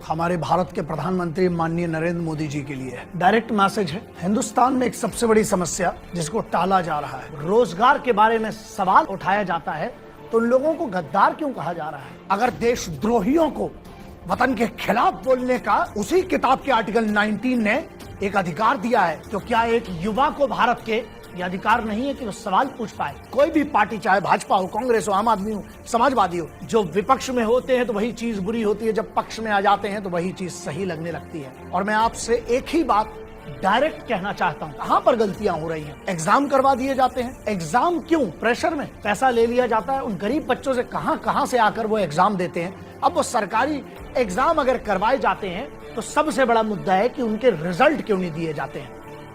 हमारे भारत के प्रधानमंत्री माननीय नरेंद्र मोदी जी के लिए है। डायरेक्ट मैसेज है। हिंदुस्तान में एक सबसे बड़ी समस्या जिसको टाला जा रहा है, रोजगार के बारे में सवाल उठाया जाता है तो उन लोगों को गद्दार क्यों कहा जा रहा है? अगर देशद्रोहियों को वतन के खिलाफ बोलने का उसी किताब के आर्टिकल 19 ने एक अधिकार दिया है, तो क्या एक युवा को भारत के ये अधिकार नहीं है कि वो सवाल पूछ पाए? कोई भी पार्टी, चाहे भाजपा हो, कांग्रेस हो, आम आदमी हो, समाजवादी हो, जो विपक्ष में होते हैं तो वही चीज बुरी होती है, जब पक्ष में आ जाते हैं तो वही चीज सही लगने लगती है। और मैं आपसे एक ही बात डायरेक्ट कहना चाहता हूँ, कहाँ पर गलतियां हो रही हैं? एग्जाम करवा दिए जाते हैं। एग्जाम क्यों? प्रेशर में पैसा ले लिया जाता है। उन गरीब बच्चों से कहाँ से आकर वो एग्जाम देते हैं। अब वो सरकारी एग्जाम अगर करवाए जाते हैं तो सबसे बड़ा मुद्दा है कि उनके रिजल्ट क्यों नहीं दिए जाते हैं,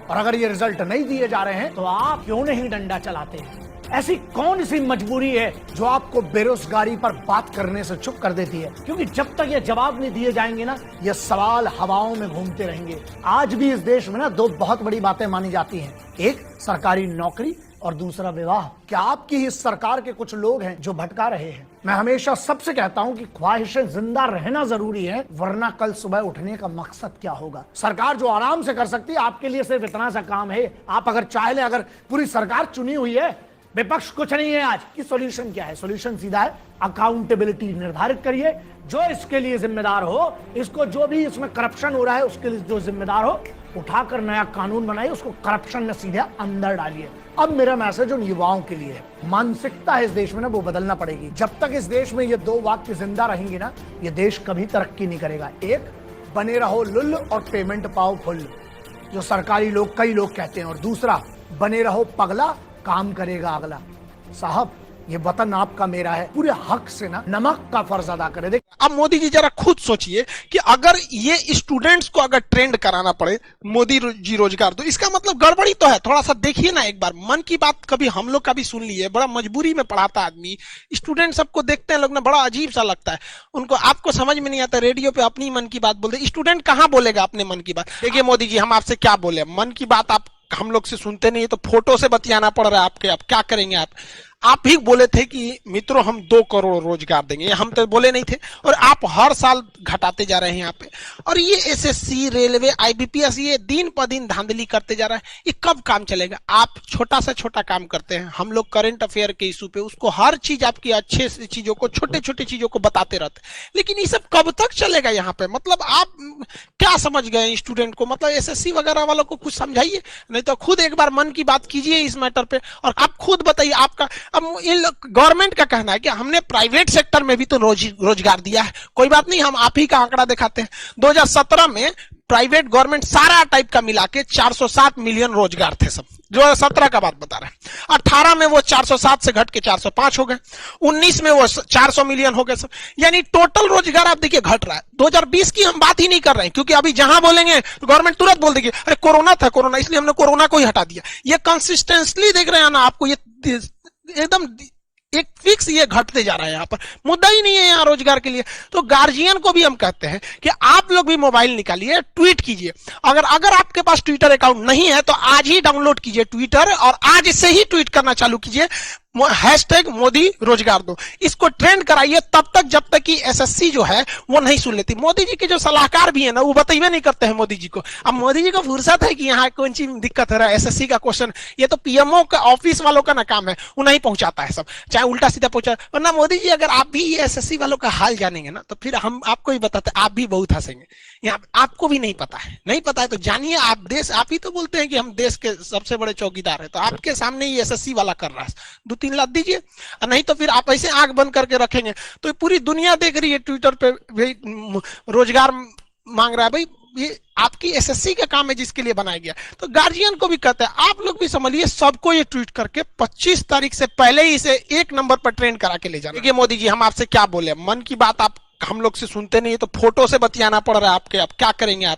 और अगर ये रिजल्ट नहीं दिए जा रहे हैं तो आप क्यों नहीं डंडा चलाते हैं? ऐसी कौन सी मजबूरी है जो आपको बेरोजगारी पर बात करने से चुप कर देती है? क्योंकि जब तक ये जवाब नहीं दिए जाएंगे ना, ये सवाल हवाओं में घूमते रहेंगे। आज भी इस देश में ना दो बहुत बड़ी बातें मानी जाती हैं, एक सरकारी नौकरी और दूसरा विवाह। क्या आपकी ही सरकार के कुछ लोग हैं जो भटका रहे हैं? मैं हमेशा सबसे कहता हूं कि ख्वाहिशें जिंदा रहना जरूरी है, वरना कल सुबह उठने का मकसद क्या होगा? सरकार जो आराम से कर सकती है, आपके लिए सिर्फ इतना सा काम है, आप अगर चाह लें, अगर पूरी सरकार चुनी हुई है, विपक्ष कुछ नहीं है आज की, सॉल्यूशन क्या है? सॉल्यूशन सीधा है, अकाउंटेबिलिटी निर्धारित करिए। जो इसके लिए जिम्मेदार हो, इसको जो भी इसमें करप्शन हो रहा है उसके लिए जो जिम्मेदार हो, उठाकर नया कानून बनाइए, उसको करप्शन में सीधे अंदर डालिए। अब मेरा मैसेज उन युवाओं के लिए है, मानसिकता है इस देश में ना, वो बदलना पड़ेगी। जब तक इस देश में ये दो वाक्य जिंदा रहेंगे ना, ये देश कभी तरक्की नहीं करेगा। एक, बने रहो लुल्ल और पेमेंट पाओ फुल, जो सरकारी लोग, कई लोग कहते हैं, और दूसरा, बने रहो पगला, काम करेगा अगला। साहब, ये वतन आपका मेरा है, पूरे हक से ना नमक का फर्ज अदा करे। देख, अब मोदी जी जरा खुद सोचिए कि अगर ये स्टूडेंट्स को अगर ट्रेंड कराना पड़े मोदी जी रोजगार, तो इसका मतलब गड़बड़ी तो है। थोड़ा सा देखिए ना एक बार, मन की बात कभी हम लोग का भी सुन लिए, बड़ा मजबूरी में पढ़ाता आदमी, स्टूडेंट सबको देखते हैं लोग ना, बड़ा अजीब सा लगता है उनको। आपको समझ में नहीं आता, रेडियो पे अपनी मन की बात बोलते, स्टूडेंट कहाँ बोलेगा अपने मन की बात? देखिए मोदी जी, हम आपसे क्या बोले, मन की बात आप हम लोग से सुनते नहीं, तो फोटो से बतियाना पड़ रहा है आपके। आप क्या करेंगे? आप ही बोले थे कि मित्रों हम 2 करोड़ रोजगार देंगे, हम तो बोले नहीं थे, और आप हर साल घटाते जा रहे हैं यहाँ पे। और ये एसएससी, रेलवे, आईबीपीएस, ये दिन पर दिन धांधली करते जा रहा है। ये कब काम चलेगा? आप छोटा से छोटा काम करते हैं, हम लोग करंट अफेयर के इशू पे उसको हर चीज आपकी अच्छे से चीजों को, छोटे छोटे चीजों को बताते रहते हैं, लेकिन ये सब कब तक चलेगा यहाँ पे? मतलब आप क्या समझ गए स्टूडेंट को? मतलब एसएससी वगैरह वालों को कुछ समझाइए, नहीं तो खुद एक बार मन की बात कीजिए इस मैटर पे, और आप खुद बताइए आपका। अब इन गवर्नमेंट का कहना है कि हमने प्राइवेट सेक्टर में भी तो रोजगार दिया है। कोई बात नहीं, हम आप ही का आंकड़ा दिखाते हैं। 2017 में प्राइवेट गवर्नमेंट सारा टाइप का मिला के 407 मिलियन रोजगार थे सब, 2017 का बात बता रहे हैं। 18 में वो 407 से घट के 405 हो गए, 19 में वो 400 मिलियन हो गए सब, यानी टोटल रोजगार आप देखिए घट रहा है। 2020 की हम बात ही नहीं कर रहे हैं, क्योंकि अभी जहां बोलेंगे गवर्नमेंट तुरंत बोल देगी अरे कोरोना था, कोरोना, इसलिए हमने कोरोना को ही हटा दिया। ये कंसिस्टेंटली देख रहे हैं ना आपको, ये एकदम एक फिक्स ये घटते जा रहा है। यहाँ पर मुद्दा ही नहीं है यहाँ रोजगार के लिए। तो गार्जियन को भी हम कहते हैं कि आप लोग भी मोबाइल निकालिए, ट्वीट कीजिए। अगर आपके पास ट्विटर अकाउंट नहीं है तो आज ही डाउनलोड कीजिए ट्विटर, और आज से ही ट्वीट करना चालू कीजिए, हैशटैग मोदी रोजगार दो। इसको ट्रेंड कराइए तब तक जब तक कि एसएससी जो है वो नहीं सुन लेती। मोदी जी के जो सलाहकार भी है ना, वो बताइए नहीं करते हैं मोदी जी को। अब मोदी जी को फुर्सत है कि यहाँ कौन सी दिक्कत हो रहा है, एसएससी का क्वेश्चन, ये तो पीएमओ का ऑफिस वालों का ना काम है, वो नहीं पहुंचाता है सब, चाहे उल्टा सीधा पहुंचा। वरना मोदी जी, अगर आप भी एसएससी वालों का हाल जानेंगे ना, तो फिर हम आपको ही बताते, आप भी बहुत हंसेंगे। यहाँ आपको भी नहीं पता है तो जानिए। आप ही तो बोलते हैं कि हम देश के सबसे बड़े चौकीदार है, तो आपके सामने ही एसएससी वाला कर रहा है, 2-3 लाख दीजिए, नहीं तो फिर आप ऐसे आंख बंद करके रखेंगे तो पूरी दुनिया देख रही है ट्विटर पे रोजगार मांग रहा है। भाई ये आपकी एसएससी का काम है जिसके लिए बनाया गया। तो गार्जियन को भी कहते हैं आप लोग भी समझिए, सबको ये ट्वीट करके 25 तारीख से पहले ही इसे 1 नंबर पर ट्रेंड करा के ले जाना। देखिए मोदी जी, हम आपसे क्या बोले, मन की बात आप हम लोग से सुनते नहीं, तो फोटो से बतियाना पड़ रहा है आपके। आप क्या करेंगे?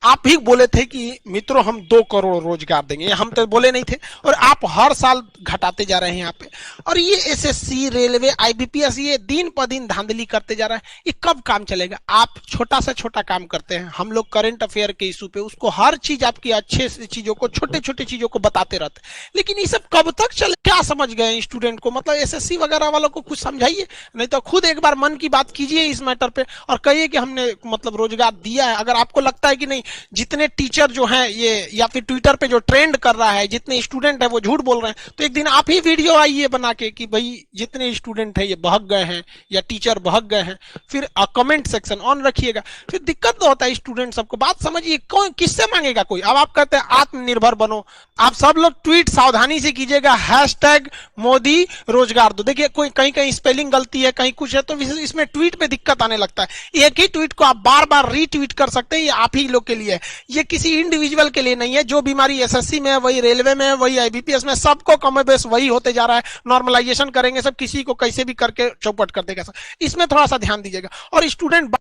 आप ही बोले थे कि मित्रों हम 2 करोड़ रोजगार देंगे, हम तो बोले नहीं थे, और आप हर साल घटाते जा रहे हैं यहाँ पे। और ये एसएससी, रेलवे, आईबीपीएस ये दिन पर दिन धांधली करते जा रहा है, ये कब काम चलेगा? आप छोटा से छोटा काम करते हैं, हम लोग करंट अफेयर के इशू पे उसको हर चीज आपकी अच्छे से चीजों को, छोटे छोटे चीजों को बताते रहते, लेकिन ये सब कब तक चले? क्या समझ गए स्टूडेंट को? मतलब एसएससी वगैरह वालों को कुछ समझाइए, नहीं तो खुद एक बार मन की बात कीजिए इस मैटर पे और कहिए कि हमने मतलब रोजगार दिया है। अगर आपको लगता है कि नहीं, जितने टीचर जो हैं ये, या फिर ट्विटर पे जो ट्रेंड कर रहा है, जितने स्टूडेंट है वो झूठ बोल रहे हैं, तो एक दिन आप ही वीडियो आइए बना के कि भाई जितने स्टूडेंट है ये बहक गए हैं या टीचर बहक गए हैं, फिर कमेंट सेक्शन ऑन रखिएगा। फिर दिक्कत तो होता है स्टूडेंट सबको। बात समझिए, कौन किससे मांगेगा कोई? अब आप कहते हैं आत्मनिर्भर बनो, आप सब लोग ट्वीट सावधानी से कीजिएगा, #मोदी रोजगार दो। देखिए कोई कहीं कहीं स्पेलिंग गलती है, कहीं कुछ है, तो इसमें ट्वीट में दिक्कत आने लगता है। एक ही ट्वीट को आप बार बार रीट्वीट कर सकते हैं, ये आप ही लोग के लिए है, ये किसी इंडिविजुअल के लिए नहीं है। जो बीमारी एसएससी में है, वही रेलवे में है, वही आईबीपीएस में, सबको कम बेस वही होते जा रहा है। नॉर्मलाइजेशन करेंगे सब, किसी को कैसे भी करके चौपट कर देगा। इसमें थोड़ा सा ध्यान दीजिएगा। और स्टूडेंट